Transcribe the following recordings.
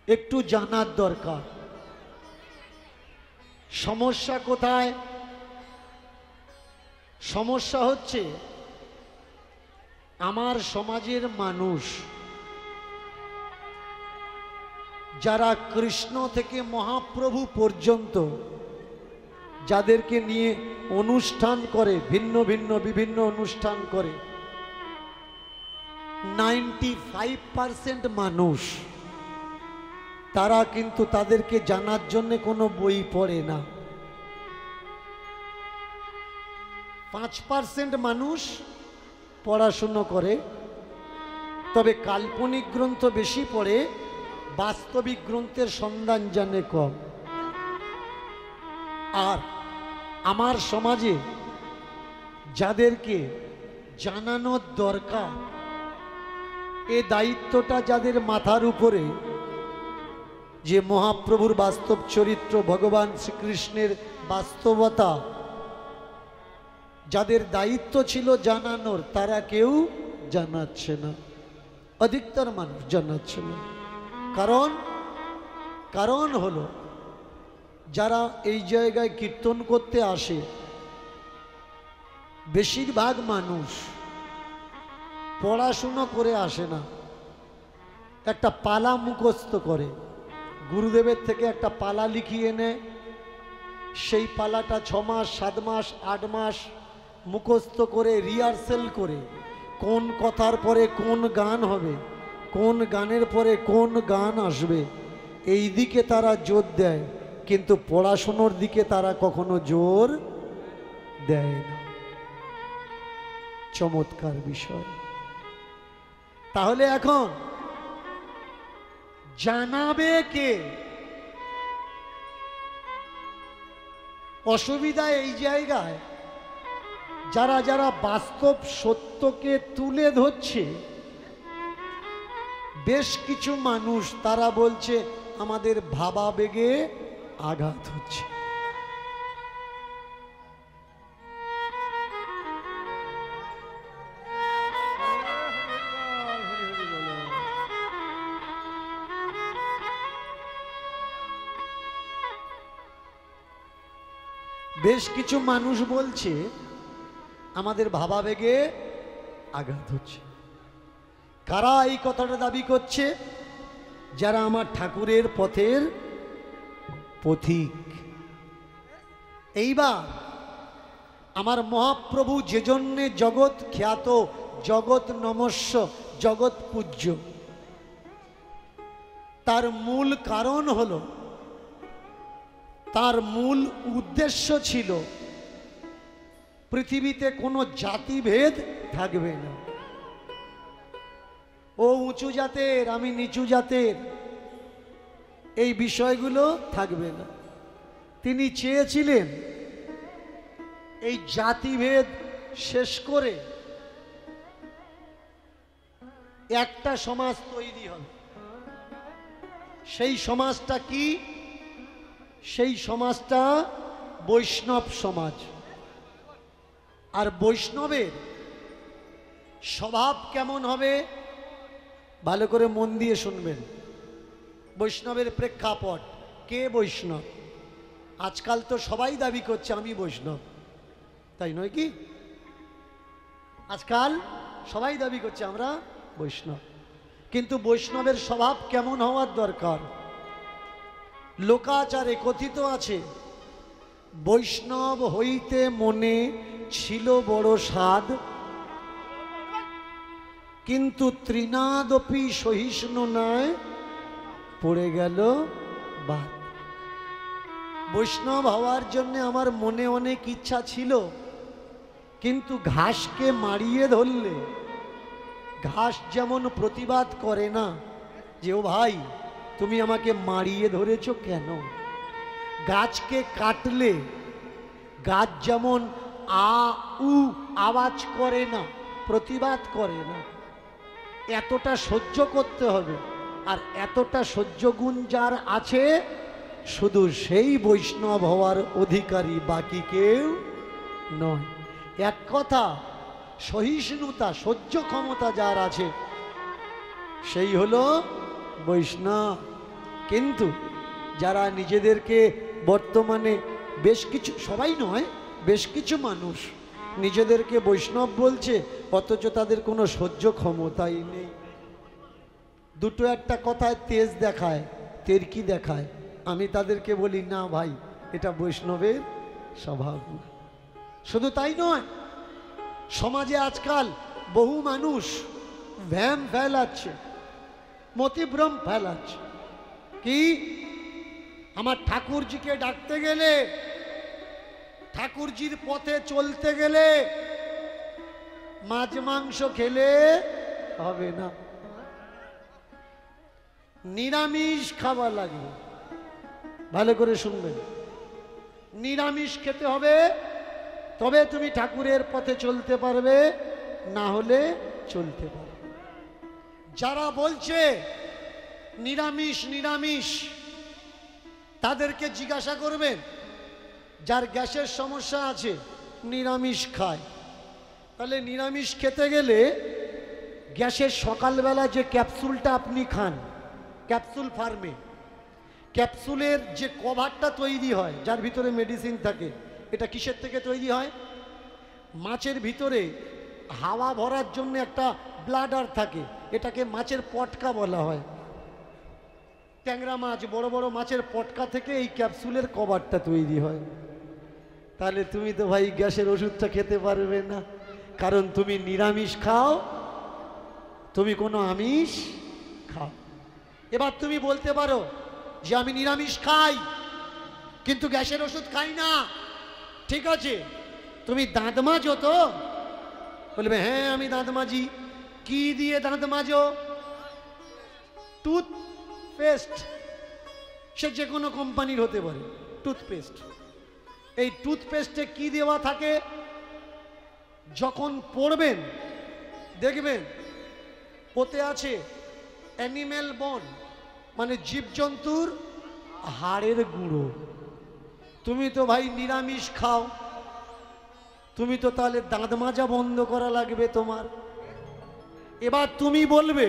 একটু জানার দরকার। সমস্যা কোথায়? সমস্যা হচ্ছে আমার সমাজের মানুষ যারা কৃষ্ণ থেকে মহাপ্রভু পর্যন্ত যাদেরকে নিয়ে অনুষ্ঠান করে, ভিন্ন ভিন্ন বিভিন্ন অনুষ্ঠান করে, 95% মানুষ তারা কিন্তু তাদেরকে জানার জন্য কোনো বই পড়ে না। 5% মানুষ পড়াশুনো করে, তবে কাল্পনিক গ্রন্থ বেশি পড়ে, বাস্তবিক গ্রন্থের সন্ধান জানে কম। আর আমার সমাজে যাদেরকে জানানোর দরকার, এ দায়িত্বটা যাদের মাথার উপরে, যে মহাপ্রভুর বাস্তব চরিত্র, ভগবান শ্রীকৃষ্ণের বাস্তবতা যাদের দায়িত্ব ছিল জানানোর, তারা কেউ জানাচ্ছে না। অধিকতর মানুষ জানাচ্ছে না। কারণ হলো যারা এই জায়গায় কীর্তন করতে আসে, বেশিরভাগ মানুষ পড়াশুনো করে আসে না, একটা পালা মুখস্থ করে, গুরুদেবের থেকে একটা পালা লিখিয়ে নেয়, সেই পালাটা 6 মাস 7 মাস 8 মাস মুখস্থ করে রিহার্সেল করে, কোন কথার পরে কোন গান হবে, কোন গানের পরে কোন গান আসবে, এই দিকে তারা জোর দেয়, কিন্তু পড়াশোনার দিকে তারা কখনো জোর দেয় না। চমৎকার বিষয়। তাহলে এখন জানাবে কে? অসুবিধা এই জায়গায়, যারা যারা বাস্তব সত্যকে তুলে ধরছে, বেশ কিছু মানুষ তারা বলছে আমাদের ভাবাবেগে আঘাত হচ্ছে। বেশ কিছু মানুষ বলছে আমাদের ভাবাবেগে আঘাত হচ্ছে। কারা এই কথাটা দাবি করছে? যারা আমার ঠাকুরের পথের পথিক। এইবার আমার মহাপ্রভু যে জন্যে জগৎ খ্যাত, জগৎ নমস্য, জগৎ পূজ্য, তার মূল কারণ হলো, তার মূল উদ্দেশ্য ছিল পৃথিবীতে কোনো জাতিভেদ থাকবে না। ও উঁচু জাতের, আমি নিচু জাতের, এই বিষয়গুলো থাকবে না। তিনি চেয়েছিলেন এই জাতিভেদ শেষ করে একটা সমাজ তৈরি হবে। সেই সমাজটা কি? সেই সমাজটা বৈষ্ণব সমাজ। আর বৈষ্ণবের স্বভাব কেমন হবে? ভালো করে মন দিয়ে শুনবেন। বৈষ্ণবের প্রেক্ষাপট, কে বৈষ্ণব? আজকাল তো সবাই দাবি করছে আমি বৈষ্ণব, তাই নয় কি? আজকাল সবাই দাবি করছে আমরা বৈষ্ণব, কিন্তু বৈষ্ণবের স্বভাব কেমন হওয়ার দরকার? লোকাচারে কথিত আছে, বৈষ্ণব হইতে মনে ছিল বড় সাধ, কিন্তু তৃণাদপি সহিষ্ণু নয়, পড়ে গেল বাদ। বৈষ্ণব হওয়ার জন্য আমার মনে অনেক ইচ্ছা ছিল, কিন্তু ঘাসকে মারিয়ে ধরলে ঘাস যেমন প্রতিবাদ করে না যে ও ভাই তুমি আমাকে মারিয়ে ধরেছ কেন, গাছকে কাটলে গাছ যেমন আ উ আওয়াজ করে না, প্রতিবাদ করে না, এতটা সহ্য করতে হবে। আর এতটা সহ্য গুণ যার আছে, শুধু সেই বৈষ্ণব হওয়ার অধিকারী, বাকি কেউ নয়। এক কথা, সহিষ্ণুতা, সহ্য ক্ষমতা যার আছে, সেই হলো বৈষ্ণব। কিন্তু যারা নিজেদেরকে বর্তমানে বেশ কিছু, সবাই নয়, বেশ কিছু মানুষ নিজেদেরকে বৈষ্ণব বলছে, অথচ তাদের কোনো সহ্য ক্ষমতাই নেই। দুটো একটা কথায় তেজ দেখায়, তেরকি দেখায়। আমি তাদেরকে বলি, না ভাই, এটা বৈষ্ণবের স্বভাব না। শুধু তাই নয়, সমাজে আজকাল বহু মানুষ ভ্যাম ফেলাচ্ছে, মতিভ্রম ফেলাচ্ছে। কি, আমার ঠাকুরজিকে ডাকতে গেলে, ঠাকুরজির পথে চলতে গেলে মাছ মাংস খেলে হবে না, নিরামিষ খাওয়া লাগবে। ভালো করে শুনবেন, নিরামিষ খেতে হবে, তবে তুমি ঠাকুরের পথে চলতে পারবে, না হলে চলতে পারবে। যারা বলছে নিরামিষ নিরামিষ, তাদেরকে জিজ্ঞাসা করবেন, যার গ্যাসের সমস্যা আছে নিরামিষ খায়, তাহলে নিরামিষ খেতে গেলে গ্যাসের সকালবেলা যে ক্যাপসুলটা আপনি খান, ক্যাপসুল ফার্মে, ক্যাপসুলের যে কভারটা তৈরি হয়, যার ভিতরে মেডিসিন থাকে, এটা কিসের থেকে তৈরি হয়? মাছের ভিতরে হাওয়া ভরার জন্য একটা ব্লাডার থাকে, এটাকে মাছের পটকা বলা হয়। ট্যাংরা মাছ, বড় বড় মাছের পটকা থেকে এই ক্যাপসুলের কভারটা তৈরি হয়। তাহলে তুমি তো ভাই গ্যাসের ওষুধটা খেতে পারবে না, কারণ তুমি নিরামিষ খাও, তুমি কোনো আমিষ খাও। এবার তুমি বলতে পারো যে আমি নিরামিষ খাই কিন্তু গ্যাসের ওষুধ খাই না। ঠিক আছে, তুমি দাঁত মাজো তো? বলবে হ্যাঁ আমি দাঁত মাজি। কি দিয়ে দাঁত মাজো? টুথপেস্ট, সে যে কোনো কোম্পানির হতে পারে টুথপেস্ট। এই টুথপেস্টে কি দেওয়া থাকে? যখন পড়বেন দেখবেন ওতে আছে অ্যানিম্যাল বোন, মানে জীবজন্তুর হাড়ের গুঁড়ো। তুমি তো ভাই নিরামিষ খাও, তুমি তো তাহলে দাঁত মাজা বন্ধ করা লাগবে তোমার। এবার তুমি বলবে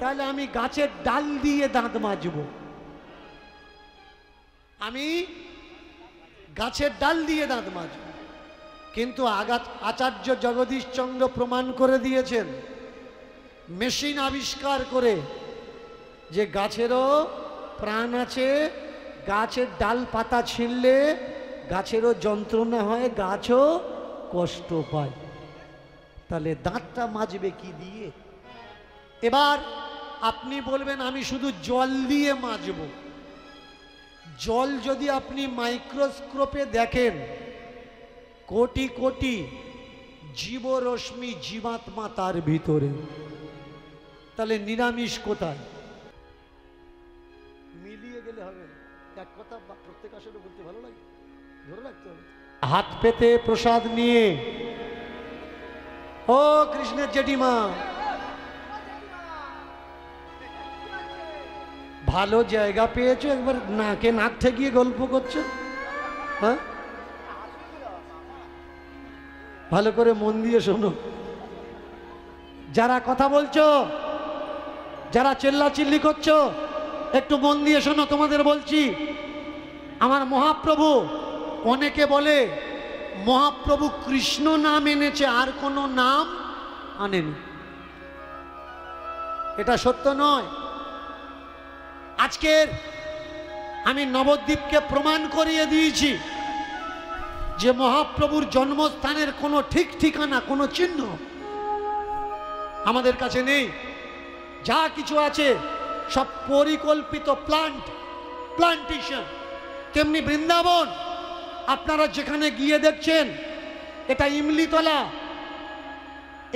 তাহলে আমি গাছের ডাল দিয়ে দাঁত মাজবো, আমি গাছের ডাল দিয়ে দাঁত মাজব। কিন্তু আচার্য জগদীশ চন্দ্র প্রমাণ করে দিয়েছেন মেশিন আবিষ্কার করে যে গাছেরও প্রাণ আছে, গাছের ডাল পাতা ছিঁড়লে গাছেরও যন্ত্রণা হয়, গাছও কষ্ট পায়। তাহলে দাঁতটা মাজবে কি দিয়ে? এবার আপনি বলবেন আমি শুধু জল দিয়ে মাজব। জল যদি আপনি মাইক্রোস্কোপে দেখেন, কোটি কোটি জীবরশ্মি, জীবাত্মা তার ভিতরে, তাহলে নিরামিষ কোথায়? মিলিয়ে গেলে হবে না। এক কথা প্রত্যেক আসলে বলতে ভালো লাগে, ধরে রাখতে হবে। হাত পেতে প্রসাদ নিয়ে, ও কৃষ্ণের জেঠিমা, ভালো জায়গা পেয়েছো, একবার নাকে নাক ঠেকিয়ে গল্প করছো। হ্যাঁ, ভালো করে মন দিয়ে শোনো। যারা কথা বলছো, যারা চিল্লাচিল্লি করছো, একটু মন দিয়ে শোনো। তোমাদের বলছি, আমার মহাপ্রভু, অনেকে বলে মহাপ্রভু কৃষ্ণ নাম এনেছে, আর কোনো নাম আনেনি। এটা সত্য নয়। আজকের আমি নবদ্বীপকে প্রমাণ করিয়ে দিয়েছি যে মহাপ্রভুর জন্মস্থানের কোনো ঠিক ঠিকানা, কোনো চিহ্ন আমাদের কাছে নেই। যা কিছু আছে সব পরিকল্পিত প্লান্টেশন। তেমনি বৃন্দাবন, আপনারা যেখানে গিয়ে দেখছেন এটা ইমলিতলা,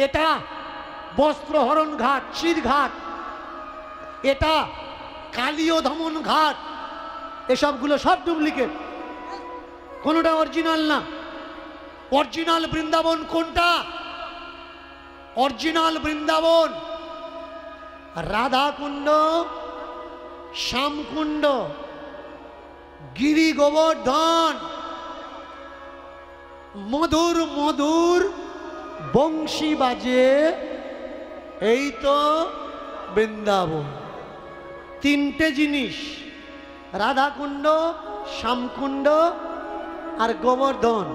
এটা বস্ত্রহরণ ঘাট, চির ঘাট, এটা কালীয় ধমন ঘাট, এসবগুলো সব ডুপ্লিকেট, কোনোটা অরিজিনাল না। অরিজিনাল বৃন্দাবন কোনটা? অরিজিনাল বৃন্দাবন রাধাকুণ্ড, শ্যামকুণ্ড, গিরি গোবর্ধন, মধুর মধুর বংশী বাজে, এই তো বৃন্দাবন। তিনটে জিনিস, রাধাকুণ্ড, শ্যামকুণ্ড আর গোবর্ধন,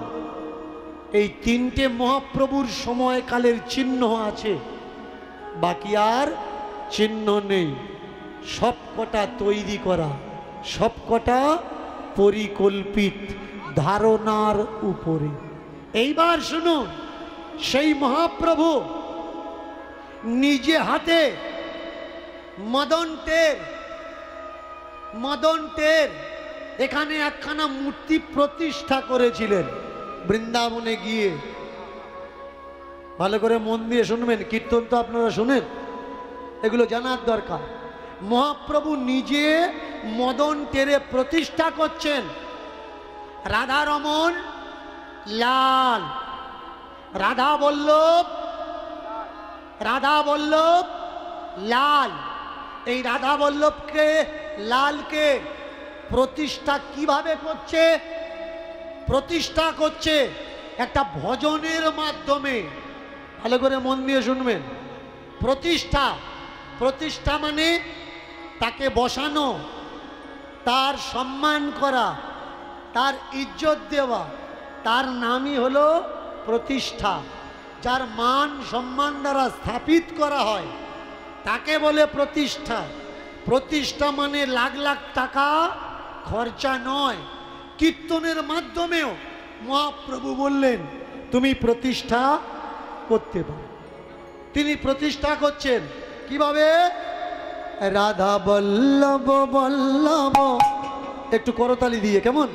এই তিনটে মহাপ্রভুর সময়কালের চিহ্ন আছে, বাকি আর চিহ্ন নেই। সবকটা তৈরি করা, সবকটা পরিকল্পিত ধারণার উপরে। এইবার শুনুন, সেই মহাপ্রভু নিজে হাতে মদন টের এখানে একখানা মূর্তি প্রতিষ্ঠা করেছিলেন বৃন্দাবনে গিয়ে। ভালো করে মন দিয়ে শুনবেন, কীর্তন তো আপনারা শুনেন, এগুলো জানার দরকার। মহাপ্রভু নিজে মদন টেরে প্রতিষ্ঠা করছেন রাধারমণ লাল, রাধা বল্লভ লাল। এই রাধা বল্লভকে লালকে প্রতিষ্ঠা কিভাবে করছে? প্রতিষ্ঠা করছে একটা ভজনের মাধ্যমে। ভালো করে মন দিয়ে শুনবেন। প্রতিষ্ঠা মানে তাকে বসানো, তার সম্মান করা, তার ইজ্জত দেওয়া, তার নামই হলো প্রতিষ্ঠা। যার মান সম্মান দ্বারা স্থাপিত করা হয় তাকে বলে প্রতিষ্ঠা। প্রতিষ্ঠা মানে লাখ লাখ টাকা খরচা নয়। কীর্তনের মাধ্যমেও মহাপ্রভু বললেন তুমি প্রতিষ্ঠা করতে পারো। তিনি প্রতিষ্ঠা করছেন কিভাবে? রাধা বল্লভ বল্লভ, একটু করতালি দিয়ে, কেমন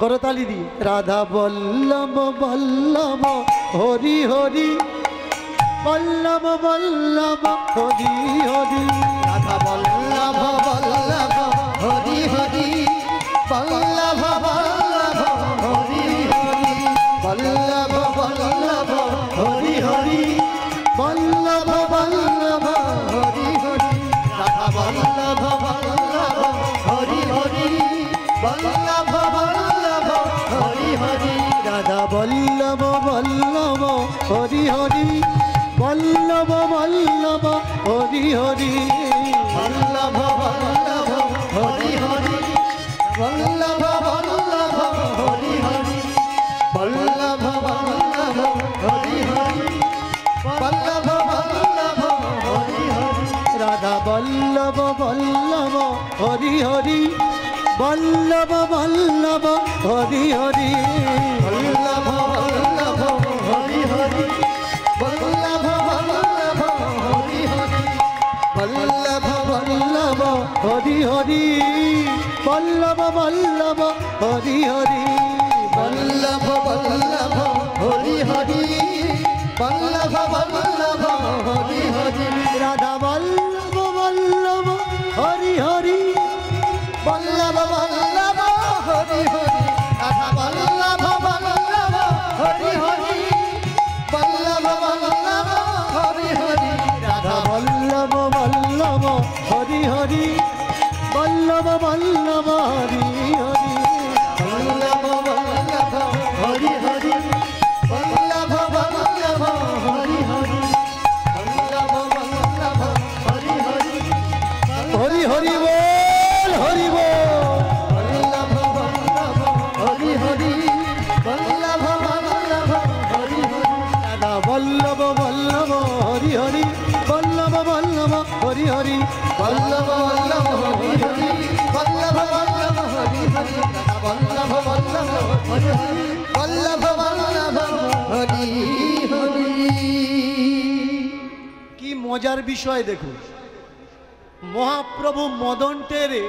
করতালি দিয়ে। রাধা বল্লভ বল্লভ হরি হরি, বল্লভ বল্লভ হরি হরি। রাধা বল্লভ বল্লভ হরি হরি, বল্লভ বল্লভ হরি হরি, বল্লভ বল্লভ হরি হরি, বল্লভ বল্লভ হরি হরি। রাধা বল্লভ বল্লভ হরি হরি, বল্লভ বল্লভ হরি হরি। রাধা বল্লভ বল্লভ হরি হরি, বল্লভ বল্লভ হরি হরি, বল্লভ বল্লভ হরি হরি, বল্লভ বল্লভ হরি হরি, বল্লভ বল্লভ হরি হরি, বল্লভ বল্লভ হরি হরি। রাধা বল্লভ বল্লভ হরি হরি, বল্লভ বল্লভ হরি হরি, বল্লভ বল্লভ হরি হরি, বল্লভ বল্লভ হরি হরি, বল্লভ বল্লভ হরি হরি, বল্লভ বল্লভ হরি হরি, বল্লভ বল্লভ হরি হরি, বল্লভ বল্লভ হরি হরি। রাধা বল্লভ বল্লভ হরি হরি, বল্লভ বল্লভ হরি হরি, রাধা বল্লভ বল্লভ হরি হরি, বল্লভ বল্লভ হরি হরি, রাধা বল্লভ বল্লভ হরি হরি, বল্লভ বল্লভ হরি হরি, বল্লভ বল্লভ হরি হরি, বল্লভ বল্লভ হরি হরি, বল্লভ বল্লভ হরি হরি, হরি হরি বল, হরি বল। বল্লভ বল্লভ হরি হরি, বল্লভ বল্লভ হরি হরি। রাধা বল্লভ বল্লভ হরি হরি, বল্লভ বল্লভ হরি হরি, বল্লভ বল্লভ হরি হরি, বল্লভ বল্লভ হরি হরি, বল্লভ বল্লভ হরি হরি, বল্লভ বল্লভ হরি হরি। কি মজার বিষয় দেখুন, মহাপ্রভু মদন টেরে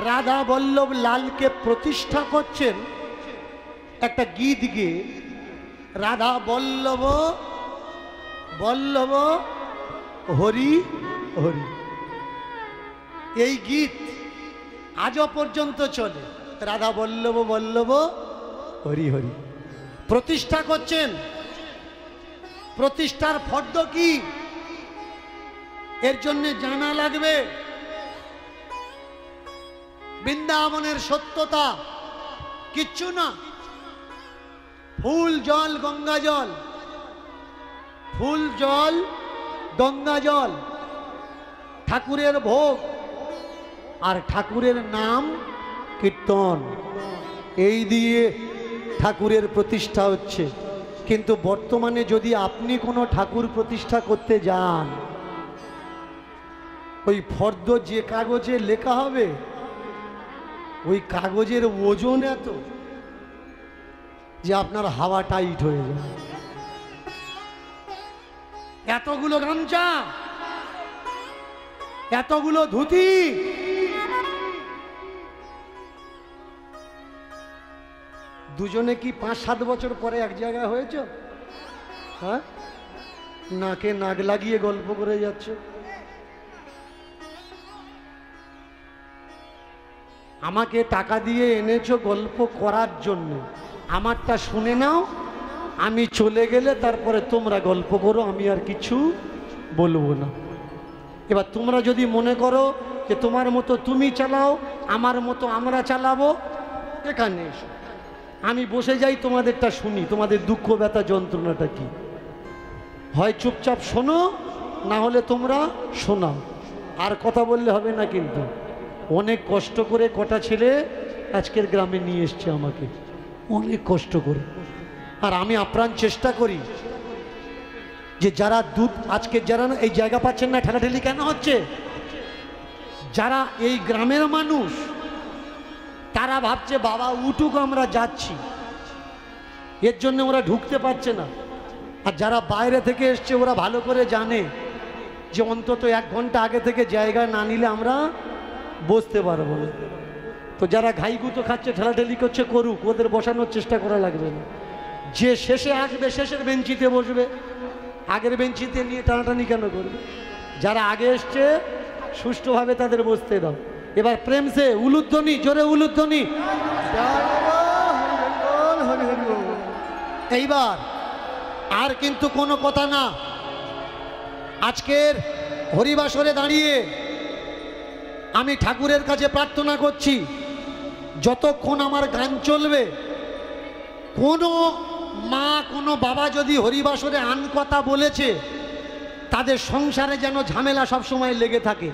রাধা বল্লভ লালকে প্রতিষ্ঠা করছেন একটা গীত গেয়ে, রাধা বল্লভ বল্লভ হরি হরি। এই গীত আজও পর্যন্ত চলে, রাধা বল্লভ বল্লভ হরি হরি। প্রতিষ্ঠা করছেন, প্রতিষ্ঠার ফর্দ কি এর জন্য জানা লাগবে। বৃন্দাবনের সত্যতা কিচ্ছু না, ফুল জল গঙ্গা জল, ফুল জল গঙ্গা জল, ঠাকুরের ভোগ আর ঠাকুরের নাম কীর্তন, এই দিয়ে ঠাকুরের প্রতিষ্ঠা হচ্ছে। কিন্তু বর্তমানে যদি আপনি কোনো ঠাকুর প্রতিষ্ঠা করতে যান, ওই ফর্দ যে কাগজে লেখা হবে ওই কাগজের ওজন এত যে আপনার হাওয়া টাইট হয়ে যায়। এতগুলো গামছা, এতগুলো ধুতি, দুজনে কি 5-7 বছর পরে এক জায়গায় হয়েছ? হ্যাঁ, নাকে নাক লাগিয়ে গল্প করে যাচ্ছ। আমাকে টাকা দিয়ে এনেছো গল্প করার জন্য, আমারটা শুনে নাও, আমি চলে গেলে তারপরে তোমরা গল্প করো, আমি আর কিছু বলবো না। এবার তোমরা যদি মনে করো যে তোমার মতো তুমি চালাও, আমার মতো আমরা চালাবো, এখানে এসো, আমি বসে যাই, তোমাদেরটা শুনি, তোমাদের দুঃখ ব্যথা যন্ত্রণাটা কি। হয় চুপচাপ শোনো, না হলে তোমরা শোনাও, আর কথা বললে হবে না। কিন্তু অনেক কষ্ট করে কটা ছেলে আজকের গ্রামে নিয়ে এসছে আমাকে, অনেক কষ্ট করে। আর আমি আপ্রাণ চেষ্টা করি যে যারা দুধ আজকে যারা এই জায়গা পাচ্ছেন না, ঠেলাঠেলি কেন হচ্ছে? যারা এই গ্রামের মানুষ তারা ভাবছে বাবা উঠুক আমরা যাচ্ছি, এর জন্য ওরা ঢুকতে পারছে না। আর যারা বাইরে থেকে এসছে ওরা ভালো করে জানে যে অন্তত 1 ঘন্টা আগে থেকে জায়গা না নিলে আমরা বসতে পারবো না। তো যারা ঘাইগুতো খাচ্ছে, ঠেলাঠেলি করছে, করুক, ওদের বসানোর চেষ্টা করা লাগবে না। যে শেষে আসবে শেষের বেঞ্চিতে বসবে, আগের বেঞ্চিতে নিয়ে টানাটানি কেন করবে? যারা আগে এসছে সুষ্ঠুভাবে তাদের বসতে দাও। এবার প্রেম সে উলুধ্বনি, জোরে উলুধ্বনি। এইবার আর কিন্তু কোনো কথা না। আজকের হরিবাসরে দাঁড়িয়ে আমি ঠাকুরের কাছে প্রার্থনা করছি, যতক্ষণ আমার গান চলবে, কোনো মা কোনো বাবা যদি হরিবাসরে আন কথা বলেছে, তাদের সংসারে যেন ঝামেলা সবসময় লেগে থাকে।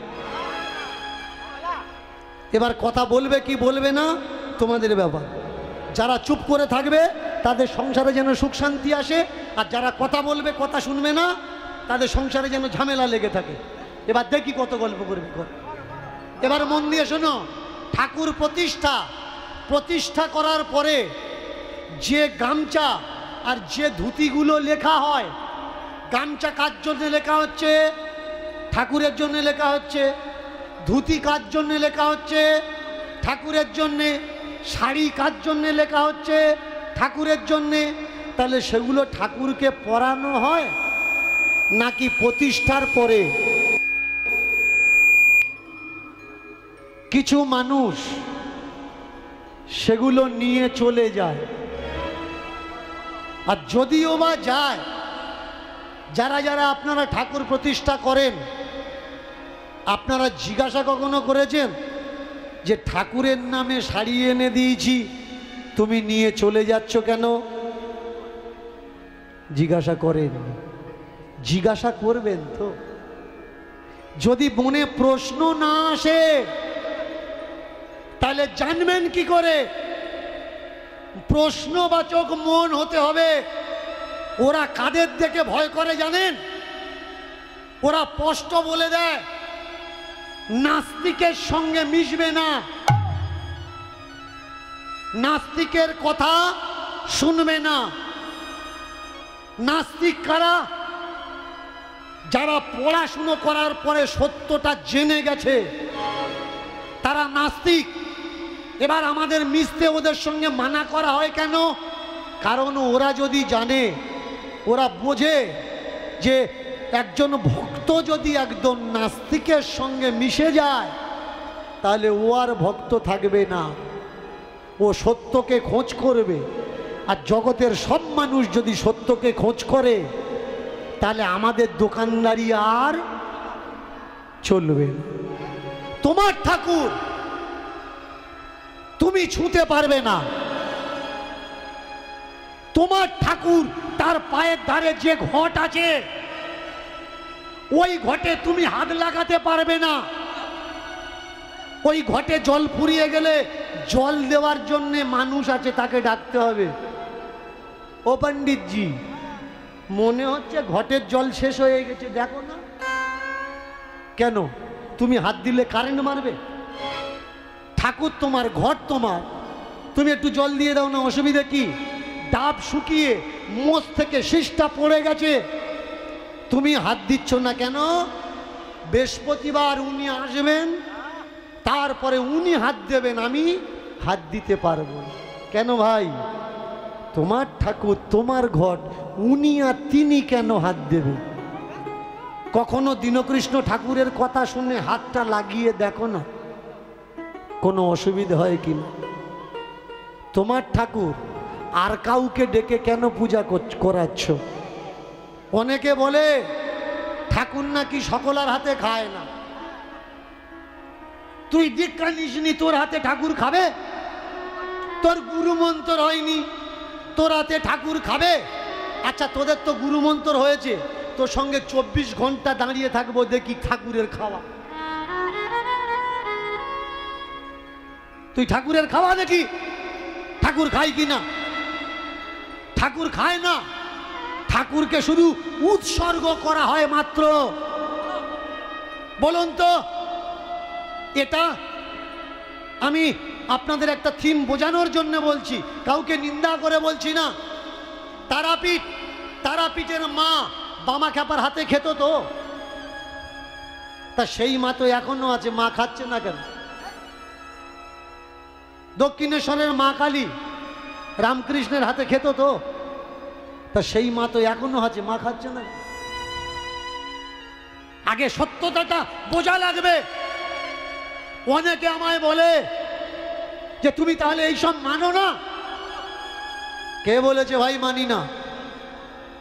এবার কথা বলবে কি বলবে না তোমাদের ব্যাপার। যারা চুপ করে থাকবে তাদের সংসারে যেন সুখ শান্তি আসে, আর যারা কথা বলবে, কথা শুনবে না, তাদের সংসারে যেন ঝামেলা লেগে থাকে। এবার দেখি কত গল্প করবে। এবার মন দিয়ে শোনো, ঠাকুর প্রতিষ্ঠা করার পরে যে গামছা আর যে ধুতিগুলো লেখা হয়, গামছা কার জন্য লেখা হচ্ছে? ঠাকুরের জন্য লেখা হচ্ছে। ধুতি কার জন্য লেখা হচ্ছে? ঠাকুরের জন্যে। শাড়ি কার জন্য লেখা হচ্ছে? ঠাকুরের জন্যে। তাহলে সেগুলো ঠাকুরকে পরানো হয় নাকি প্রতিষ্ঠার পরে? কিছু মানুষ সেগুলো নিয়ে চলে যায়, আর যদিও বা যায়, যারা যারা আপনারা ঠাকুর প্রতিষ্ঠা করেন, আপনারা জিজ্ঞাসা কখনো করেছেন যে ঠাকুরের নামে শাড়ি এনে দিয়েছি, তুমি নিয়ে চলে যাচ্ছ কেন? জিজ্ঞাসা করেন? জিজ্ঞাসা করবেন তো। যদি মনে প্রশ্ন না আসে তাহলে জানবেন কি করে? প্রশ্নবাচক মন হতে হবে। ওরা কাদের দেখে ভয় করে জানেন? ওরা স্পষ্ট বলে দেয় নাস্তিকের সঙ্গে মিশবে না, নাস্তিকের কথা শুনবে না। নাস্তিক কারা? যারা পড়াশুনো করার পরে সত্যটা জেনে গেছে, তারা নাস্তিক। এবার আমাদের মিশতে ওদের সঙ্গে মানা করা হয় কেন? কারণ ওরা যদি জানে, ওরা বোঝে যে একজন ভক্ত যদি একদম নাস্তিকের সঙ্গে মিশে যায় তাহলে ও আর ভক্ত থাকবে না, ও সত্যকে খোঁজ করবে। আর জগতের সব মানুষ যদি সত্যকে খোঁজ করে তাহলে আমাদের দোকানদারি আর চলবে না। তোমার ঠাকুর তুমি ছুঁতে পারবে না। তোমার ঠাকুর, তার পায়ের ধারে যে ঘট আছে ওই ঘটে তুমি হাত লাগাতে পারবে না। ওই ঘটে জল ফুরিয়ে গেলে জল দেওয়ার জন্যে মানুষ আছে, তাকে ডাকতে হবে। ও পণ্ডিতজি, মনে হচ্ছে ঘটের জল শেষ হয়ে গেছে, দেখো না। কেন? তুমি হাত দিলে কারেন্ট মারবে? ঠাকুর তোমার, ঘট তোমার, তুমি একটু জল দিয়ে দাও না, অসুবিধা কি? ডাব শুকিয়ে মোষ থেকে শীষটা পড়ে গেছে, তুমি হাত দিচ্ছ না কেন? বৃহস্পতিবার উনি আসবেন, তারপরে উনি হাত দেবেন, আমি হাত দিতে পারবো না। কেন ভাই? তোমার ঠাকুর, তোমার ঘট, উনি আর তিনি কেন হাত দেবে? কখনো দীনকৃষ্ণ ঠাকুরের কথা শুনে হাতটা লাগিয়ে দেখো না, কোনো অসুবিধা হয় কিনা। তোমার ঠাকুর, আর কাউকে ডেকে কেন পূজা করাচ্ছ? অনেকে বলে ঠাকুর নাকি সকলার হাতে খায় না। তুই দীক্ষা নিসনি, তোর হাতে ঠাকুর খাবে? তোর গুরুমন্ত্র হয়নি, তোর হাতে ঠাকুর খাবে? আচ্ছা, তোদের তো গুরুমন্ত্র হয়েছে, তোর সঙ্গে 24 ঘন্টা দাঁড়িয়ে থাকবো, দেখি ঠাকুরের খাওয়া। তুই ঠাকুরের খাওয়া দেখি, ঠাকুর খায় কিনা। ঠাকুর খায় না, ঠাকুরকে শুধু উৎসর্গ করা হয় মাত্র। বলুন তো, এটা আমি আপনাদের একটা থিম বোঝানোর জন্য বলছি, কাউকে নিন্দা করে বলছি না। তারাপীঠ, তারাপীঠের মা বামা খ্যাপার হাতে খেত তো, তা সেই মা তো এখনো আছে, মা খাচ্ছে না কেন? দক্ষিণেশ্বরের মা কালী রামকৃষ্ণের হাতে খেত তো, তা সেই মা তো এখনো আছে, মা খাচ্ছে না। আগে সত্যতাটা বোঝা লাগবে। অনেকে আমায় বলে যে তুমি তাহলে এইসব মানো না। কে বলেছে ভাই মানি না?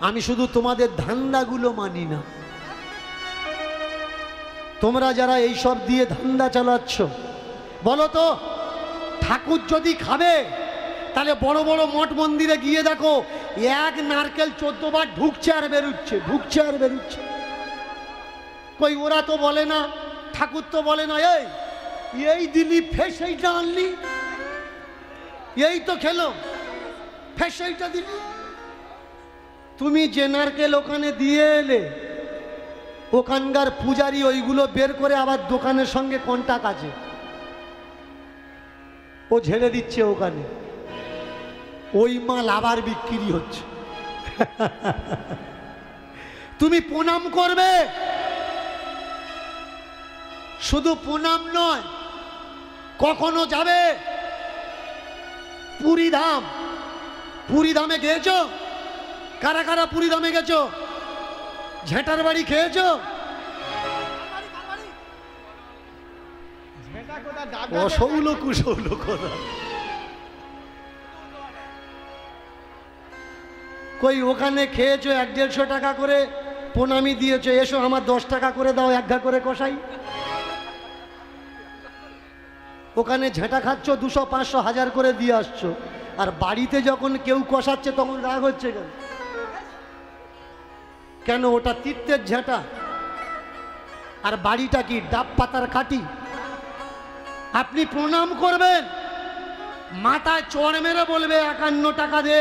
আমি শুধু তোমাদের ধান্দাগুলো মানি না। তোমরা যারা এইসব দিয়ে ধান্দা চালাচ্ছ, বলো তো, ঠাকুর যদি খাবে তাহলে বড় বড় মঠ মন্দিরে গিয়ে দেখো, এক নারকেল 14 বার ঢুকছে আর বেরুচ্ছে, ঢুকছে আর বেরুচ্ছে। কই ওরা তো বলে না, ঠাকুর তো বলে না, এই দিলি ফেস এইটা আনলি, এই তো খেলো, ফেস এইটা দিলি। তুমি যে নারকেল ওখানে দিয়ে এলে, ওখানকার পূজারি ওইগুলো বের করে আবার দোকানের সঙ্গে কন্টাক্ট আছে, ও ঝেড়ে দিচ্ছে ওখানে, ওই মাল আবার বিক্রি হচ্ছে। তুমি প্রণাম করবে, শুধু প্রণাম নয়, কখনো যাবে পুরী ধাম। পুরী ধামে গিয়েছো? কারা কারা পুরী ধামে গেছো? ঝেঁটার বাড়ি খেয়েছো? অসৌল কুশৌল কথা। কই ওখানে খেয়েছো, 100-150 টাকা করে প্রণামী দিয়েছো, এসো আমার 10 টাকা করে দাও, এক ঘা করে কষাই। ওখানে ঝেঁটা খাচ্ছ, 200, 500, 1000 করে দিয়ে আসছো। আর বাড়িতে যখন কেউ কষাচ্ছে তখন রাগ হচ্ছে কেন? কেন? ওটা তীর্থের ঝেঁটা, আর বাড়িটা কি ডাব পাতার কাটি। আপনি প্রণাম করবেন, মাথায় চড় মেরে বলবে 51 টাকা দে,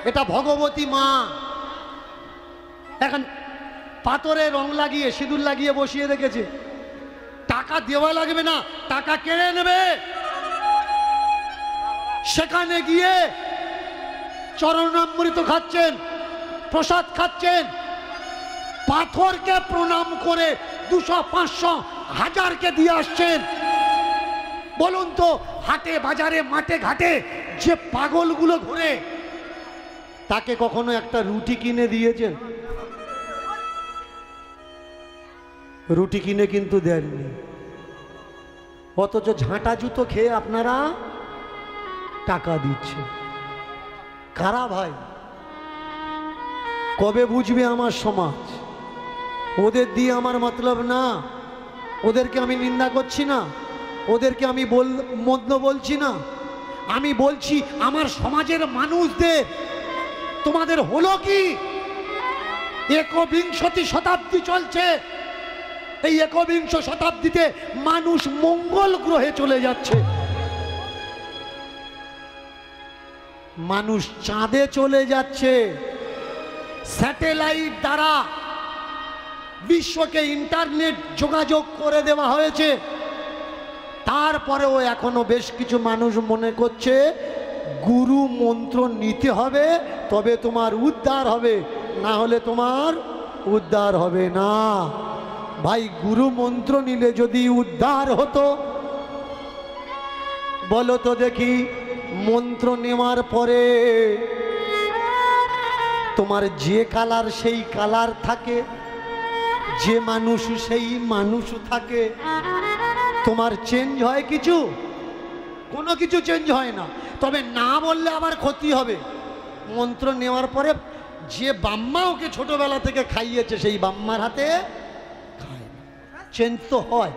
এটা ভগবতী মা। এখন পাথরে রং লাগিয়ে সিঁদুর লাগিয়ে বসিয়ে রেখেছে, টাকা দেওয়া লাগবে না, টাকা কেড়ে নেবে। সেখানে গিয়ে চরণামৃত খাচ্ছেন, প্রসাদ খাচ্ছেন, পাথরকে প্রণাম করে 200, 500, 1000কে দিয়ে আসছেন। বলুন তো, হাটে বাজারে মাঠে ঘাটে যে পাগলগুলো ঘুরে, তাকে কখনো একটা রুটি কিনে দিয়েছেন? রুটি কিনে কিন্তু দেননি। অথচ ঝাঁটা জুতো খেয়ে আপনারা টাকা দিচ্ছে। কারা ভাই? কবে বুঝবে আমার সমাজ? ওদের দিয়ে আমার মতলব না, ওদেরকে আমি নিন্দা করছি না, ওদেরকে আমি মন্দ বলছি না। আমি বলছি আমার সমাজের মানুষদের, তোমাদের হলো কি? একবিংশতি শতাব্দী চলছে, এই একবিংশ শতাব্দীতে মানুষ মঙ্গল গ্রহে চলে যাচ্ছে, মানুষ চাঁদে চলে যাচ্ছে। স্যাটেলাইট দ্বারা বিশ্বকে ইন্টারনেট যোগাযোগ করে দেওয়া হয়েছে। তারপরেও এখনো বেশ কিছু মানুষ মনে করছে গুরু মন্ত্র নিতে হবে তবে তোমার উদ্ধার হবে, না হলে তোমার উদ্ধার হবে না। ভাই, গুরু মন্ত্র নিলে যদি উদ্ধার হতো, বলো তো দেখি, মন্ত্র নেওয়ার পরে তোমার যে কালার সেই কালার থাকে, যে মানুষ সেই মানুষ থাকে, তোমার চেঞ্জ হয় কিছু? কোনো কিছু চেঞ্জ হয় না। তবে না বললে আবার ক্ষতি হবে। মন্ত্র নেওয়ার পরে যে বাম্মা ওকে ছোটবেলা থেকে খাইয়েছে সেই বাম্মার হাতে খায় না, চেঞ্জ তো হয়।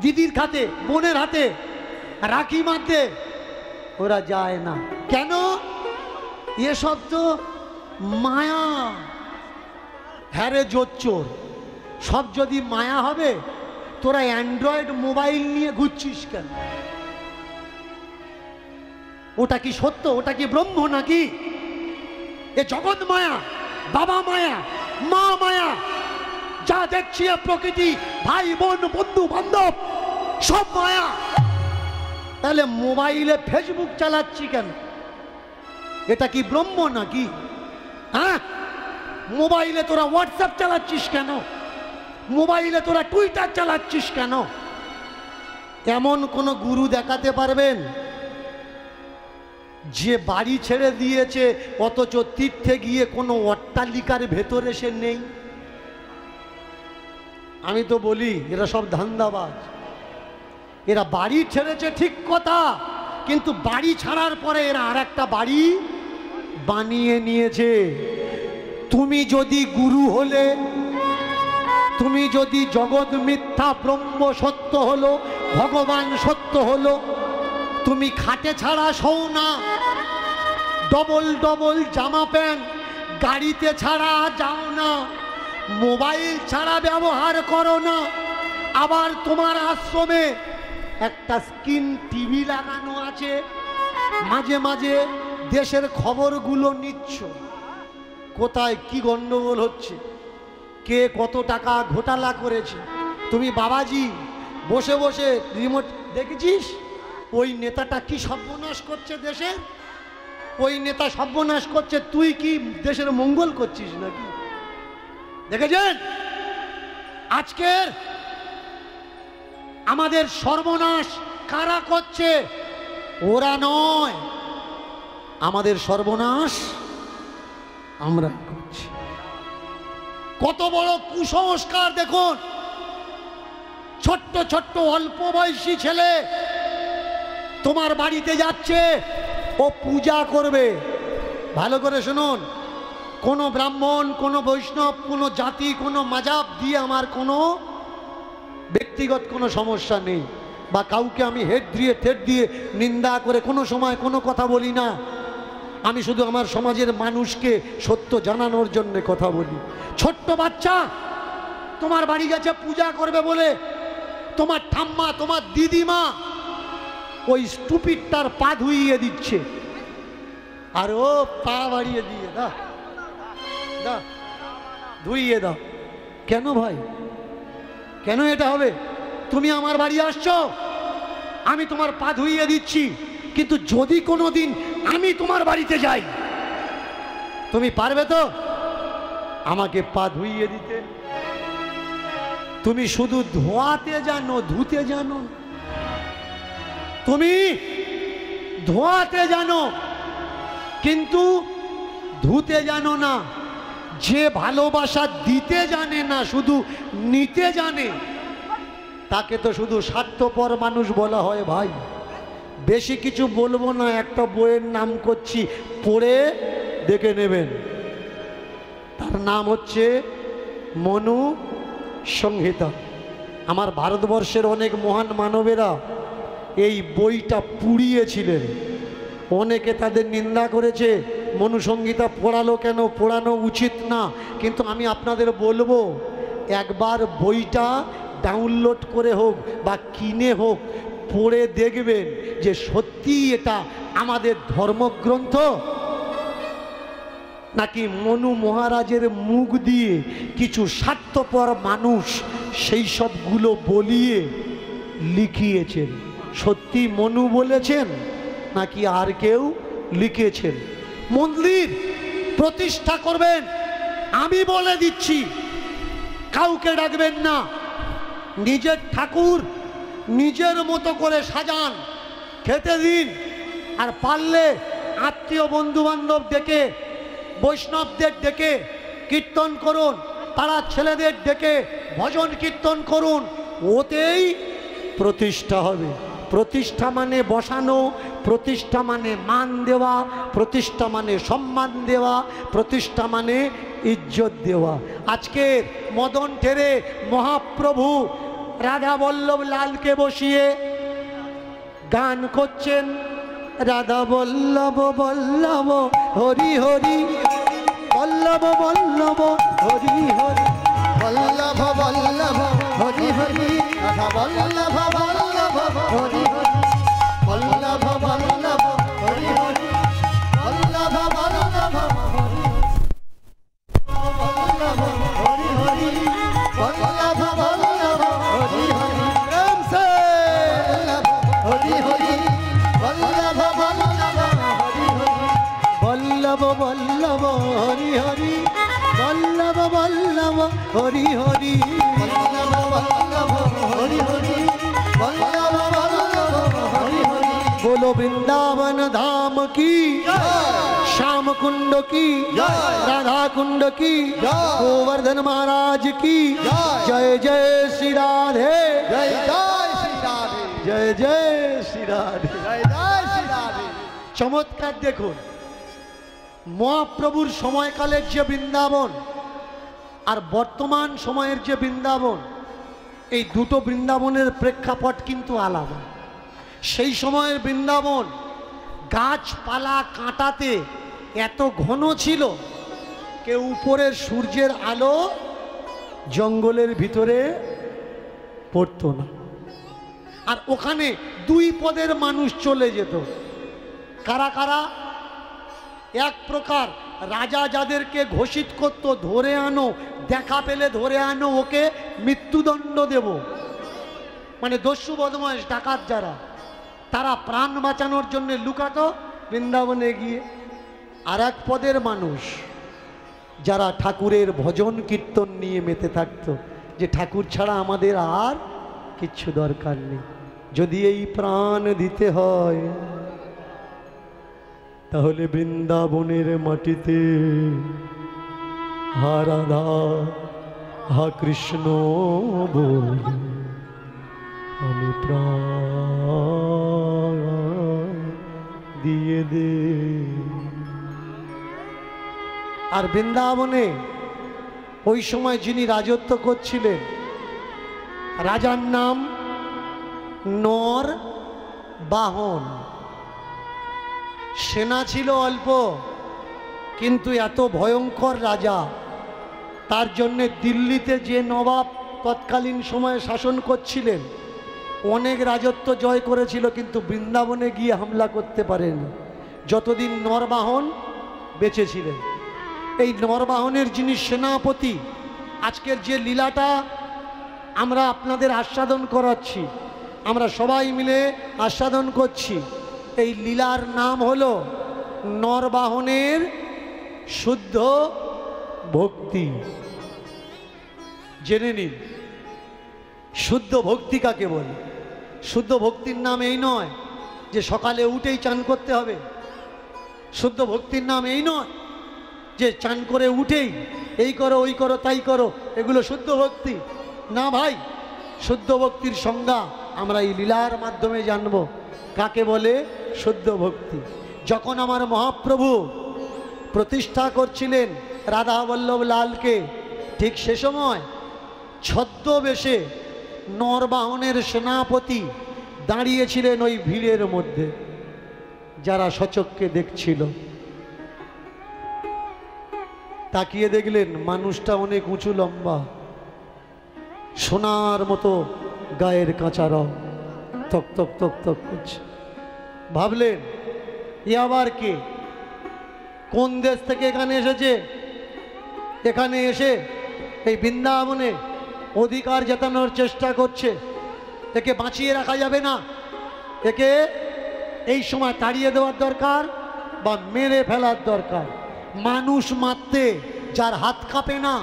দিদির হাতে, বোনের হাতে, রাখি মারতে ওরা যায় না। কেন? এসব তো মায়া। হ্যাঁ রে জোচ্চোর, সব যদি মায়া হবে তোরা অ্যান্ড্রয়েড মোবাইল নিয়ে ঘুরছিস কেন? ওটা কি সত্য? ওটা কি ব্রহ্ম নাকি? এ জগৎ মায়া, বাবা মায়া, মা মায়া, যা দেখছি প্রকৃতি, ভাই বোন, বন্ধু বান্ধব, সব মায়া। তাহলে মোবাইলে ফেসবুক চালাচ্ছি কেন? এটা কি ব্রহ্ম নাকি? হ্যাঁ, মোবাইলে তোরা হোয়াটসঅ্যাপ চালাচ্ছিস কেন? মোবাইলে তোরা টুইটার চালাচ্ছিস কেন? এমন কোন গুরু দেখাতে পারবেন যে বাড়ি ছেড়ে দিয়েছে অথচ তীর্থে গিয়ে কোনো অট্টালিকার ভেতরে সে নেই? আমি তো বলি এরা সব ধান্দাবাজ। এরা বাড়ি ছেড়েছে ঠিক কথা, কিন্তু বাড়ি ছাড়ার পরে এরা আর একটা বাড়ি বানিয়ে নিয়েছে। তুমি যদি গুরু হলে, তুমি যদি জগৎ মিথ্যা, ব্রহ্ম সত্য হলো, ভগবান সত্য হলো, তুমি খাটে ছাড়া শোও না, ডবল ডবল জামা প্যান্ট গাড়িতে ছাড়া যাও না, মোবাইল ছাড়া ব্যবহার করো না, আবার তোমার আশ্রমে একটা স্ক্রিন টিভি লাগানো আছে, মাঝে মাঝে দেশের খবরগুলো নিচ্ছ, কোথায় কি গন্ডগোল হচ্ছে, কে কত টাকা ঘোটালা করেছে। তুমি বাবাজি বসে বসে রিমোট দেখেছিস? ওই নেতাটা কি সর্বনাশ করছে দেশে, ওই নেতা সর্বনাশ করছে, তুই কি দেশের মঙ্গল করছিস নাকি? দেখেছেন? আজকের আমাদের সর্বনাশ কারা করছে? ওরা নয়, আমাদের সর্বনাশ আমরা করছি। কত বড় কুসংস্কার দেখুন। ছোট্ট ছোট্ট অল্প বয়সী ছেলে তোমার বাড়িতে যাচ্ছে, ও পূজা করবে। ভালো করে শুনুন, কোনো ব্রাহ্মণ, কোনো বৈষ্ণব, কোনো জাতি, কোনো মাজাব দিয়ে আমার কোনো ব্যক্তিগত কোনো সমস্যা নেই, বা কাউকে আমি হেড দিয়ে ঠেট দিয়ে নিন্দা করে কোনো সময় কোনো কথা বলি না। আমি শুধু আমার সমাজের মানুষকে সত্য জানানোর জন্য কথা বলি। ছোট্ট বাচ্চা তোমার বাড়ি গেছে পূজা করবে বলে, তোমার ঠাম্মা, তোমার দিদিমা ওই স্টুপিডটার পা ধুইয়ে দিচ্ছে, আর ও পা বাড়িয়ে দিয়ে দা দা ধুইয়ে দাও। কেন ভাই, কেন এটা হবে? তুমি আমার বাড়ি আসছো, আমি তোমার পা ধুইয়ে দিচ্ছি, কিন্তু যদি কোনো দিন আমি তোমার বাড়িতে যাই, তুমি পারবে তো আমাকে পা ধুইয়ে দিতে? তুমি শুধু ধোয়াতে জানো, ধুতে জানো। তুমি ধোয়াতে জানো কিন্তু ধুতে জানো না। যে ভালোবাসা দিতে জানে না, শুধু নিতে জানে, তাকে তো শুধু স্বার্থপর মানুষ বলা হয়। ভাই, বেশি কিছু বলবো না, একটা বইয়ের নাম করছি, পড়ে দেখে নেবেন। তার নাম হচ্ছে মনু সংহিতা। আমার ভারতবর্ষের অনেক মহান মানবেরা এই বইটা পুড়িয়েছিলেন, অনেকে তাদের নিন্দা করেছে, মনুসংহিতা পড়ালো কেন, পড়ানো উচিত না, কিন্তু আমি আপনাদের বলবো একবার বইটা ডাউনলোড করে হোক বা কিনে হোক পড়ে দেখবেন যে সত্যিই এটা আমাদের ধর্মগ্রন্থ নাকি মনু মহারাজের মুখ দিয়ে কিছু স্বার্থপর মানুষ সেই সবগুলো বলিয়ে লিখিয়েছেন। সত্যি মনু বলেছেন নাকি আর কেউ লিখেছেন? মন্দির প্রতিষ্ঠা করবেন, আমি বলে দিচ্ছি, কাউকে ডাকবেন না, নিজের ঠাকুর নিজের মতো করে সাজান, খেতে দিন, আর পারলে আত্মীয় বন্ধু বান্ধব ডেকে, বৈষ্ণবদের ডেকে কীর্তন করুন, পাড়ার ছেলেদের ডেকে ভজন কীর্তন করুন, ওতেই প্রতিষ্ঠা হবে। প্রতিষ্ঠা মানে বসানো, প্রতিষ্ঠা মানে মান দেওয়া, প্রতিষ্ঠা মানে সম্মান দেওয়া, প্রতিষ্ঠা মানে ইজ্জত দেওয়া। আজকে মদন ঠেরে মহাপ্রভু রাধা বল্লভ লালকে বসিয়ে গান করছেন, রাধা বল্লভ বল্লভ হরি হরি, বল্লভ বল্লভ হরি হরি, বল্লভ বল্লভ হরি হরি, রাধা বল্লভ বল্লভ হরি হরি, বল্লভ বল্লভ হরি হরি, বল্লভ বল্লভ হরি বল্লভ হরি হরি, বল্লভ বল্লভ হরি হরি, প্রেম সে হরি হরি, বল্লভ বল্লভ হরি হরি, বল্লভ বল্লভ হরি হরি, বল্লভ বল্লভ হরি হরি, বল্লভ বল্লভ হরি হরি, বল্লভ বল্লভ হরি হরি। बोलो वृंदावन धाम की, श्याम कुंड की, राधा कुंड की, गोवर्धन महाराज की जय जय श्री राधे, जय जय श्री राधे, जय जय श्री राधे। जय जय श्री राधे। চমৎকার দেখুন, মহাপ্রভুর সময়কালের যে বৃন্দাবন আর বর্তমান সময়ের যে বৃন্দাবন, এই দুটো বৃন্দাবনের প্রেক্ষাপট কিন্তু আলাদা। সেই সময়ের বৃন্দাবন গাছপালা কাঁটাতে এত ঘন ছিল, কেউ উপরের সূর্যের আলো জঙ্গলের ভিতরে পড়তো না। আর ওখানে দুই পদের মানুষ চলে যেত। কারা কারা? এক প্রকার রাজা যাদেরকে ঘোষিত করত, ধরে আনো, দেখা পেলে ধরে আনো, ওকে মৃত্যুদণ্ড দেব, মানে দস্যু বদমাশ ডাকাত যারা, তারা প্রাণ বাঁচানোর জন্য লুকাতো বৃন্দাবনে গিয়ে। আর এক পদের মানুষ যারা ঠাকুরের ভজন কীর্তন নিয়ে মেতে থাকতো, যে ঠাকুর ছাড়া আমাদের আর কিচ্ছু দরকার নেই, যদি এই প্রাণ দিতে হয় তাহলে বৃন্দাবনের মাটিতে হা রাধা হা কৃষ্ণ বল আমি প্রাণ দিয়ে দে। আর বৃন্দাবনে ওই সময় যিনি রাজত্ব করছিলেন, রাজার নাম নর বাহন। সেনা ছিল অল্প, কিন্তু এত ভয়ঙ্কর রাজা, তার জন্যে দিল্লিতে যে নবাব তৎকালীন সময়ে শাসন করছিলেন অনেক রাজত্ব জয় করেছিল, কিন্তু বৃন্দাবনে গিয়ে হামলা করতে পারেনি যতদিন নরবাহন বেঁচে ছিলেন। এই নরবাহনের যিনি সেনাপতি, আজকের যে লীলাটা আমরা আপনাদের আস্বাদন করাচ্ছি, আমরা সবাই মিলে আস্বাদন করছি, এই লীলার নাম হলো নরবাহনের শুদ্ধ ভক্তি। জেনে নিন শুদ্ধ ভক্তি কাকে বলে। শুদ্ধ ভক্তির নাম এই নয় যে সকালে উঠেই চান করতে হবে। শুদ্ধ ভক্তির নাম এই নয় যে চান করে উঠেই এই করো ওই করো তাই করো, এগুলো শুদ্ধ ভক্তি না ভাই। শুদ্ধ ভক্তির সংজ্ঞা আমরা এই লীলার মাধ্যমে জানব কাকে বলে শুদ্ধ ভক্তি। যখন আমার মহাপ্রভু প্রতিষ্ঠা করছিলেন রাধা বল্লভ লালকে, ঠিক সে সময় ছদ্মবেশে নরবাহনের সেনাপতি দাঁড়িয়েছিলেন ওই ভিড়ের মধ্যে, যারা সচক্ষে দেখছিল। তাকিয়ে দেখলেন মানুষটা অনেক উঁচু লম্বা, সোনার মতো গায়ের কাঁচা রং, তক তক তক তক করছে। ভাবলেন এ আবার কে, কোন দেশ থেকে এখানে এসেছে, এখানে এসে এই বৃন্দাবনে অধিকার জেতানোর চেষ্টা করছে। একে বাঁচিয়ে রাখা যাবে না, একে এই সময় তাড়িয়ে দেওয়ার দরকার বা মেরে ফেলার দরকার। মানুষ মারতে যার হাত কাঁপে না,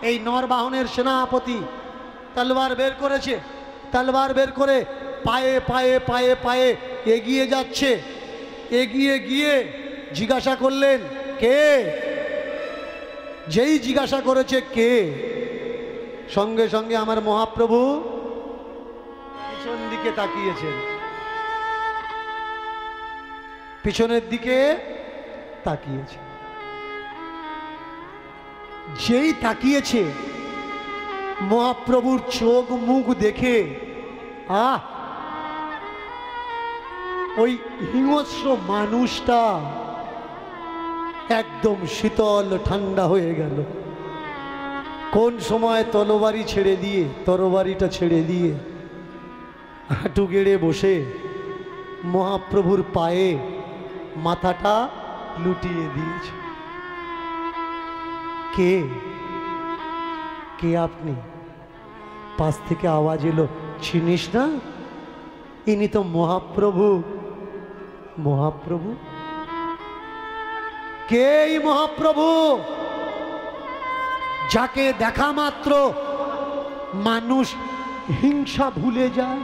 এই নরবাহনের সেনাপতি তলোয়ার বের করেছে। তলোয়ার বের করে পায়ে পায়ে পায়ে পায়ে এগিয়ে যাচ্ছে। এগিয়ে গিয়ে জিজ্ঞাসা করলেন কে। যেই জিজ্ঞাসা করেছে কে, সঙ্গে সঙ্গে আমার মহাপ্রভু পিছন দিকে তাকিয়েছেন, পিছনের দিকে তাকিয়েছে। যেই তাকিয়েছে মহাপ্রভুর চোখ মুখ দেখে ওই হিংস্র মানুষটা একদম শীতল ঠান্ডা হয়ে গেল। কোন সময় তরবারিটা ছেড়ে দিয়ে হাঁটু গেড়ে বসে মহাপ্রভুর পায়ে মাথাটা লুটিয়ে দিয়েছে। কে কে আপনি? পাশ থেকে আওয়াজ এলো, চিনিস না? ইনি তো মহাপ্রভু। মহাপ্রভু কে? এই মহাপ্রভু যাকে দেখা মাত্র মানুষ হিংসা ভুলে যায়।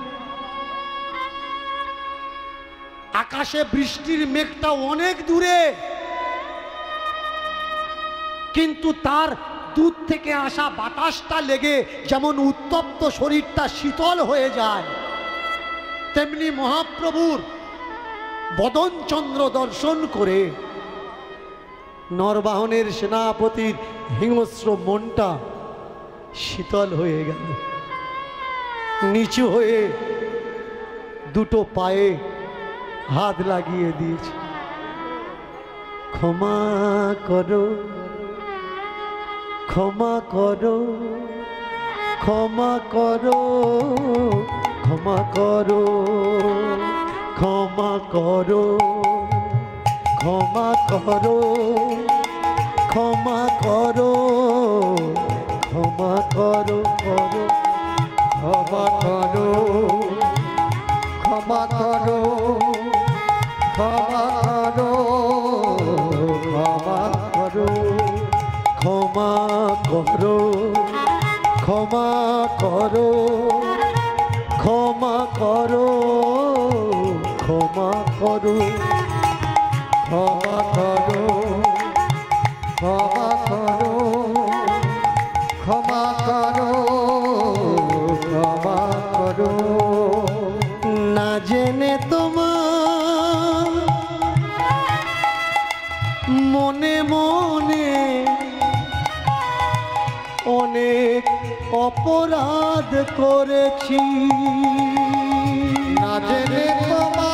আকাশে বৃষ্টির মেঘটা অনেক দূরে, কিন্তু তার দূর থেকে আসা বাতাসটা লেগে যেমন উত্তপ্ত শরীরটা শীতল হয়ে যায়, তেমনি মহাপ্রভুর বদনচন্দ্র দর্শন করে নরবাহনের সেনাপতির হিংস্র মনটা শীতল হয়ে গেল। নিচু হয়ে দুটো পায়ে হাত লাগিয়ে দিয়েছে। ক্ষমা করো, ক্ষমা করো, ক্ষমা করো, ক্ষমা করো, ক্ষমা করো, ক্ষমা করো, ক্ষমা করো, ক্ষমা করো, করো, ক্ষমা করো, ক্ষমা করো, ক্ষমা করো, ক্ষমা করো, ক্ষমা করো, ক্ষমা করো, ক্ষমা করো, ক্ষমা করো, ক্ষমা করো, ক্ষমা করো, ক্ষমা করো, ক্ষমা করো। না জেনে তোমার মনে মনে অনেক অপরাধ করেছি। না জেনে তোমার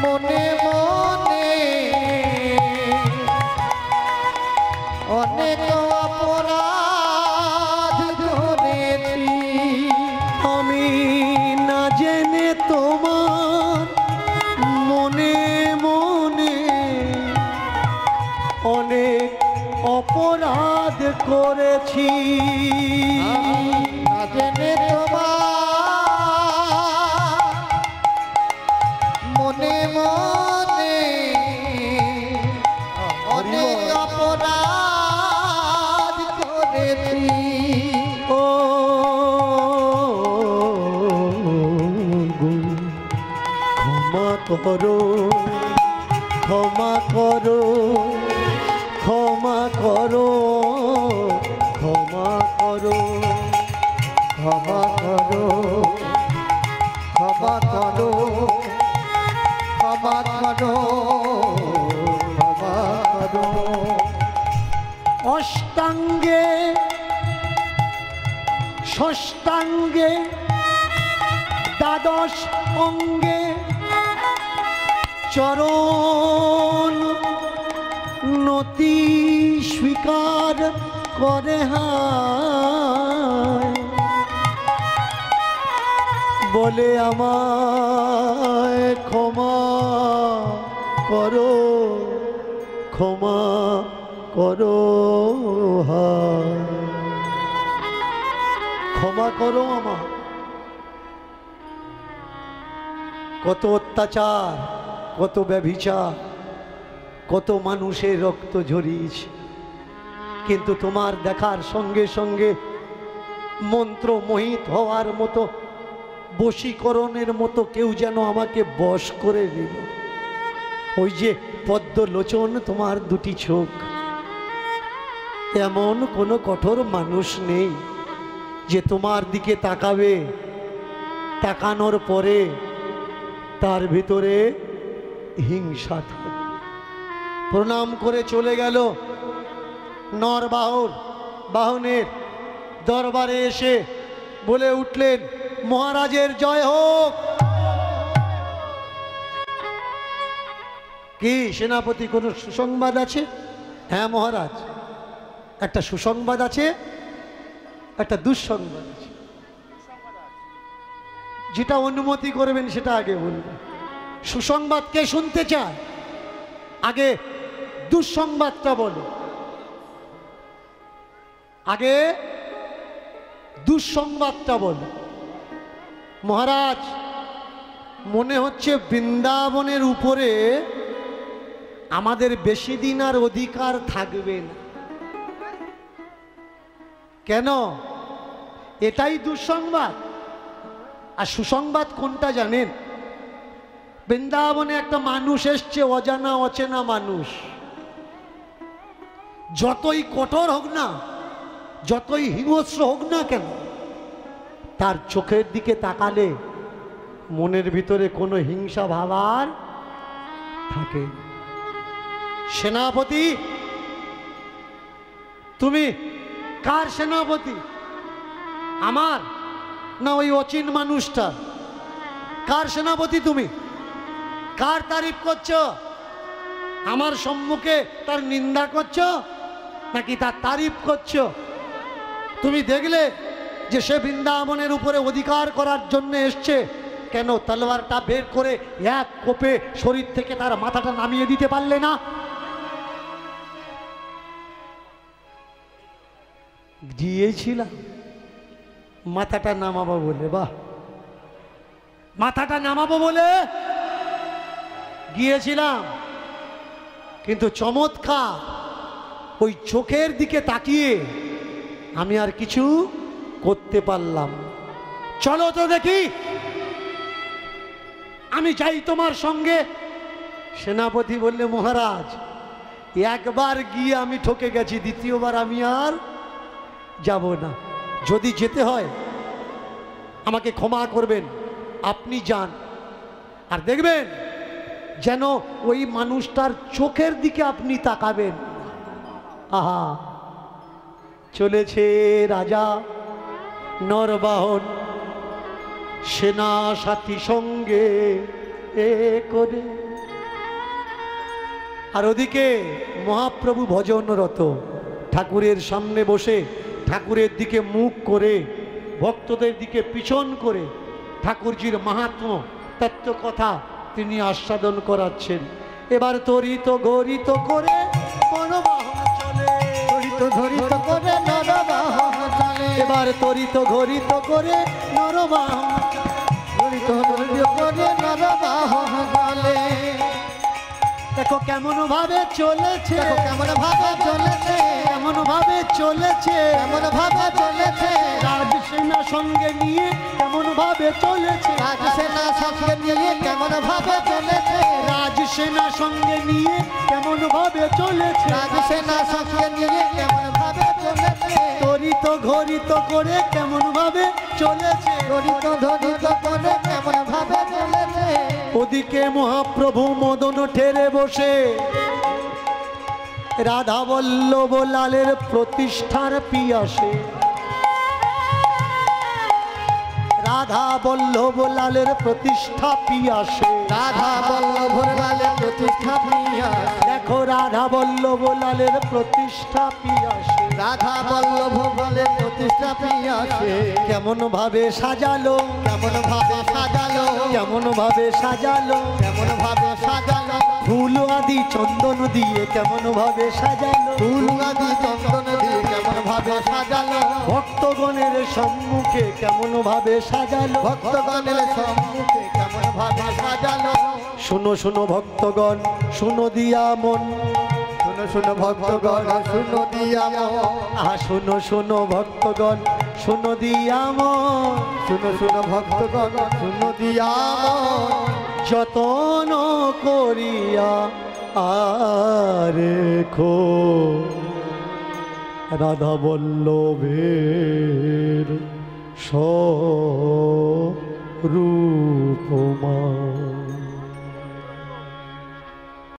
মনে মনে অনেক অপরাধ করেছি। আমি না জেনে তোমার মনে মনে অনেক অপরাধ করেছি। না জেনে তোমার মনে মনে অনেক অপরাধ করেছি। ও ক্ষমা করো, ক্ষমা করো, ক্ষমা করো, ক্ষমা করো, ক্ষমা করো, ক্ষমা করো, ক্ষমা করো, ক্ষমা করো। অষ্টাঙ্গে ষষ্ঠাঙ্গে দ্বাদশ অঙ্গে চরণ নতি স্বীকার করে হায়, বলে আমায় ক্ষমা করো, ক্ষমা করো হায়, ক্ষমা করো আমার। কত অত্যাচার, কত ব্যভিচার, কত মানুষের রক্ত ঝরিয়েছে, কিন্তু তোমার দেখার সঙ্গে সঙ্গে মন্ত্র মোহিত হওয়ার মতো, বশীকরণের মতো কেউ যেন আমাকে বশ করে নিল। ওই যে পদ্মলোচন তোমার দুটি চোখ, এমন কোনো কঠোর মানুষ নেই যে তোমার দিকে তাকাবে, তাকানোর পরে তার ভিতরে হিংসা থাকে। প্রণাম করে চলে গেল। বাহনের দরবারে এসে বলে উঠলেন, মহারাজের জয় হোক। কি সেনাপতি, কোনো সুসংবাদ আছে? হ্যাঁ মহারাজ, একটা সুসংবাদ আছে, একটা দুঃসংবাদ আছে। যেটা অনুমতি করবেন সেটা আগে বলবেন। সুসংবাদ কে শুনতে চায়? আগে দুঃসংবাদটা বলো। আগে দুঃসংবাদটা বলো। মহারাজ, মনে হচ্ছে বৃন্দাবনের উপরে আমাদের বেশি দিন আর অধিকার থাকবে না। কেন? এটাই দুঃসংবাদ। আর সুসংবাদ কোনটা জানেন? বৃন্দাবনে একটা মানুষ এসছে, অজানা অচেনা মানুষ। যতই কঠোর হোক না, যতই হিংস্র হোক না কেন, তার চোখের দিকে তাকালে মনের ভিতরে কোনো হিংসা ভাব আর থাকে। সেনাপতি, তুমি কার সেনাপতি? আমার না ওই অচিন মানুষটা? কার সেনাপতি তুমি? কার তারিফ করছো? আমার সম্মুখে তার নিন্দা করছো নাকি তার তারিফ করছো? তুমি দেখলে যে সে বৃন্দাবনের উপরে অধিকার করার জন্য এসছে, কেন তলোয়ারটা বের করে এক কোপে শরীর থেকে তার মাথাটা নামিয়ে দিতে পারলে না? গিয়েছিলাম মাথাটা নামাবো বলে, বাহ, মাথাটা নামাবো বলে গিয়েছিলাম, কিন্তু চমৎকার ওই চোখের দিকে তাকিয়ে আমি আর কিছু করতে পারলাম। চলো তো দেখি, আমি যাই তোমার সঙ্গে। সেনাপতি বললে, মহারাজ, একবার গিয়ে আমি ঠকে গেছি, দ্বিতীয়বার আমি আর যাব না। যদি যেতে হয় আমাকে ক্ষমা করবেন, আপনি যান। আর দেখবেন যেন ওই মানুষটার চোখের দিকে আপনি তাকাবেন। আহা, চলেছে রাজা নরবাহন সেনা সাথী সঙ্গে এ করে, আর ওদিকে মহাপ্রভু ভজনরত ঠাকুরের সামনে বসে, ঠাকুরের দিকে মুখ করে, ভক্তদের দিকে পিছন করে ঠাকুরজির মাহাত্ম্য তত্ত্ব কথা তিনি আস্বাদন করাচ্ছেন। এবার তরিত গরিত করে নরবাহন চলে, তরিত ধরিত করে নরবাহন চলে। এবার তরিত ঘরিত করে নরবাহন, তরিত ধরিত করে নরবাহন চলে। দেখো কেমন ভাবে চলেছে, দেখো কেমন ভাবে চলেছে, কেমন ভাবে চলেছে, কেমন ভাবে চলেছে। রাজসেনা সঙ্গে নিয়ে কেমন ভাবে চলেছে, রাজসেনা সঙ্গে নিয়ে কেমন ভাবে চলেছে, রাজসেনা সঙ্গে নিয়ে কেমন ভাবে চলেছে, রাজসেনা সঙ্গে নিয়ে কেমন ভাবে চলেছে। তরিত ঘরিত করে কেমন ভাবে চলেছে, তরিত ধরিত করে কেমন ভাবে চলেছে। ওদিকে মহাপ্রভু মদন ঠেরে বসে রাধা বল্লভ লালের প্রতিষ্ঠার পিয়াসে, রাধা রাধা বল্লভ লালের প্রতিষ্ঠা পিয়াসে, রাধা বল্লভ লালের প্রতিষ্ঠা পিয়াসে, দেখো রাধা বল্লভ লালের প্রতিষ্ঠা পিয়াসে, রাধা বল্লভ লালের প্রতিষ্ঠা পিয়াসে, কেমন ভাবে সাজালো, কেমন ভাবে সাজালো, কেমন ভাবে সাজালো, কেমন ভাবে সাজালো, ফুল আদি চন্দন দিয়ে কেমন ভাবে সাজালো, ফুল আদি চন্দন দিয়ে কেমন ভাবে সাজালো, ভক্তগণের সম্মুখে কেমন ভাবে সাজালো, ভক্তগণের সম্মুখে কেমন ভাবে সাজালো। শুনো শুনো ভক্তগণ শুনো দিয়া মন, শুনো শুনো ভক্তগণ শুনো দিয়া মন, শুনো শুনো ভক্তগণ শুনো দিয়া মন, শুনো শুনো ভক্তগণ শুনো দিয়া মন, যতন করিয়া আরেখো রাধা বল্লভের স্বরূপমা।